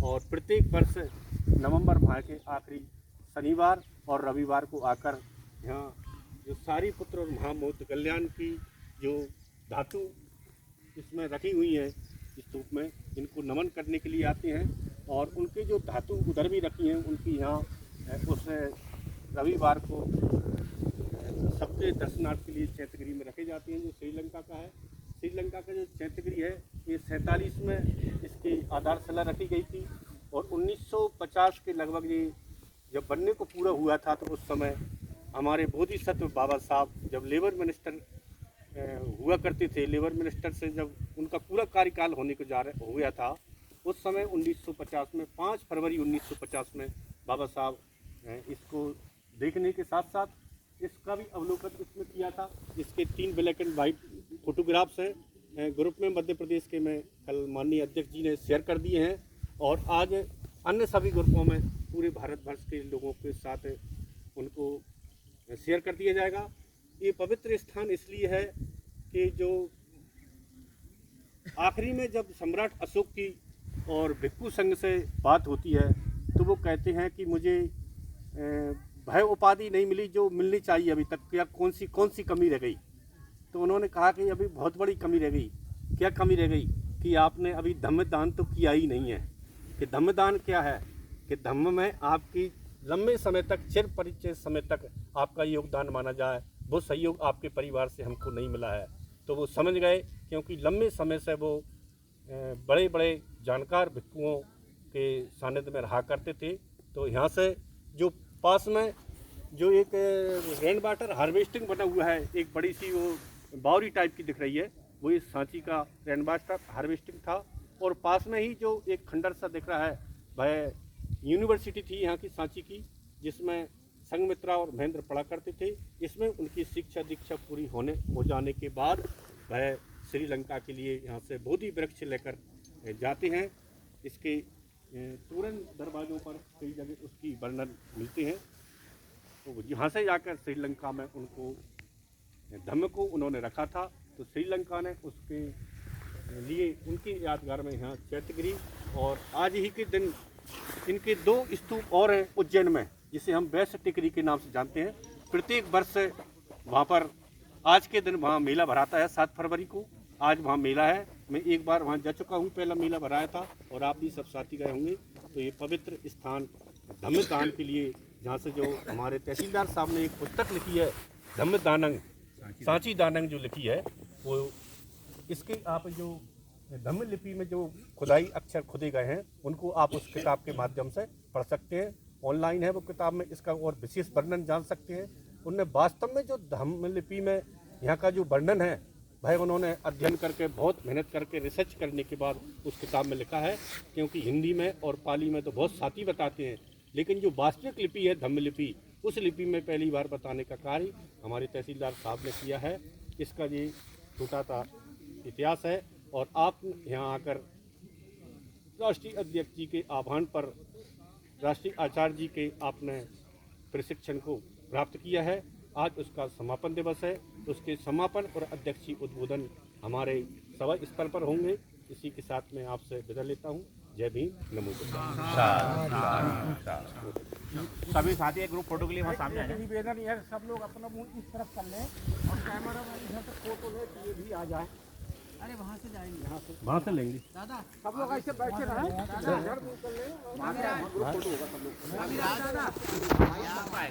और प्रत्येक वर्ष नवंबर माह के आखिरी शनिवार और रविवार को आकर यहाँ जो सारी पुत्र और महामोद कल्याण की जो धातु इसमें रखी हुई है स्तूप में, इनको नमन करने के लिए आते हैं। और उनके जो धातु उधर भी रखी हैं उनकी यहाँ उस रविवार को सबके दर्शनार्थ के लिए चैत्यगिरी में रखे जाते हैं, जो श्रीलंका का है। श्रीलंका का जो चैत्यगिरी है ये 47 में इसकी आधारशिला रखी गई थी और 1950 के लगभग ये जब बनने को पूरा हुआ था तो उस समय हमारे बोधिसत्व बाबा साहब जब लेबर मिनिस्टर हुआ करते थे, लेबर मिनिस्टर से जब उनका पूरा कार्यकाल होने को हुआ था उस समय 1950 में 5 फरवरी 1950 में बाबा साहब इसको देखने के साथ साथ इसका भी अवलोकन इसमें किया था। इसके 3 ब्लैक एंड वाइट फोटोग्राफ्स हैं ग्रुप में मध्य प्रदेश के में कल माननीय अध्यक्ष जी ने शेयर कर दिए हैं और आज अन्य सभी ग्रुपों में पूरे भारतवर्ष के लोगों के साथ उनको शेयर कर दिया जाएगा। ये पवित्र स्थान इसलिए है कि जो आखिरी में जब सम्राट अशोक की और भिक्खु संघ से बात होती है तो वो कहते हैं कि मुझे भय उपाधि नहीं मिली जो मिलनी चाहिए अभी तक, या कौन सी कमी रह गई। तो उन्होंने कहा कि अभी बहुत बड़ी कमी रह गई। क्या कमी रह गई कि आपने अभी धम्मदान तो किया ही नहीं है। कि धम्मदान क्या है कि धम्म में आपकी लंबे समय तक चिर परिचय समय तक आपका योगदान माना जाए, वो सहयोग आपके परिवार से हमको नहीं मिला है। तो वो समझ गए क्योंकि लंबे समय से वो बड़े बड़े जानकार भिक्षुओं के सानिध्य में रहा करते थे। तो यहाँ से जो पास में जो एक रेन वाटर हार्वेस्टिंग बना हुआ है, एक बड़ी सी वो बावरी टाइप की दिख रही है, वो इस सांची का रेन वाटर हार्वेस्टिंग था। और पास में ही जो एक खंडर सा दिख रहा है वह यूनिवर्सिटी थी यहाँ की सांची की, जिसमें संघमित्रा और महेंद्र पढ़ा करते थे। इसमें उनकी शिक्षा दीक्षा पूरी हो जाने के बाद वह श्रीलंका के लिए यहाँ से बोधि वृक्ष लेकर जाते हैं। इसके तुरंत दरवाज़ों पर कई जगह उसकी वर्णन मिलते हैं। तो यहाँ से जाकर श्रीलंका में उनको धम्म को उन्होंने रखा था। तो श्रीलंका ने उसके लिए उनकी यादगार में यहाँ चैत्यगिरी, और आज ही के दिन इनके 2 स्तूप और हैं उज्जैन में, जिसे हम वैश्य टिकरी के नाम से जानते हैं। प्रत्येक वर्ष वहाँ पर आज के दिन वहाँ मेला भराता है 7 फरवरी को। आज वहाँ मेला है, मैं एक बार वहाँ जा चुका हूँ, पहला मेला भराया था और आप भी सब साथी गए होंगे। तो ये पवित्र स्थान धम्मदान के लिए, जहाँ से जो हमारे तहसीलदार साहब ने एक पुस्तक लिखी है धम्मदानंग, सांची दानंग जो लिखी है, वो इसके आप जो धम्म लिपि में जो खुदाई अक्षर खुदे गए हैं उनको आप उस किताब के माध्यम से पढ़ सकते हैं। ऑनलाइन है वो किताब, में इसका और विशेष वर्णन जान सकते हैं। उनमें वास्तव में जो धम्म लिपि में यहाँ का जो वर्णन है भाई उन्होंने अध्ययन करके बहुत मेहनत करके रिसर्च करने के बाद उस किताब में लिखा है। क्योंकि हिंदी में और पाली में तो बहुत साथी बताते हैं, लेकिन जो वास्तविक लिपि है धम्म लिपि, उस लिपि में पहली बार बताने का कार्य हमारे तहसीलदार साहब ने किया है। इसका ये छोटा सा इतिहास है। और आप यहाँ आकर राष्ट्रीय अध्यक्ष जी के आह्वान पर राष्ट्रीय आचार्य जी के आपने प्रशिक्षण को प्राप्त किया है। आज उसका समापन दिवस है। उसके समापन और अध्यक्षीय उद्बोधन हमारे सभा स्थल पर होंगे। इसी के साथ मैं आपसे विदा लेता हूँ। जय भीम, नमो बुद्धाय। सभी साथी एक ग्रुप फोटो के लिए वहाँ सामने आए। निवेदन है सब लोग अपना मुंह इस तरफ कर लें और कैमरा मैन इधर तक फोटो ले तो ये भी आ जाए। अरे वहाँ से जाएंगे, वहाँ से लेंगे दादा सब लोग ऐसे बैठे रहें, इधर मुंह कर लें और अभी दादा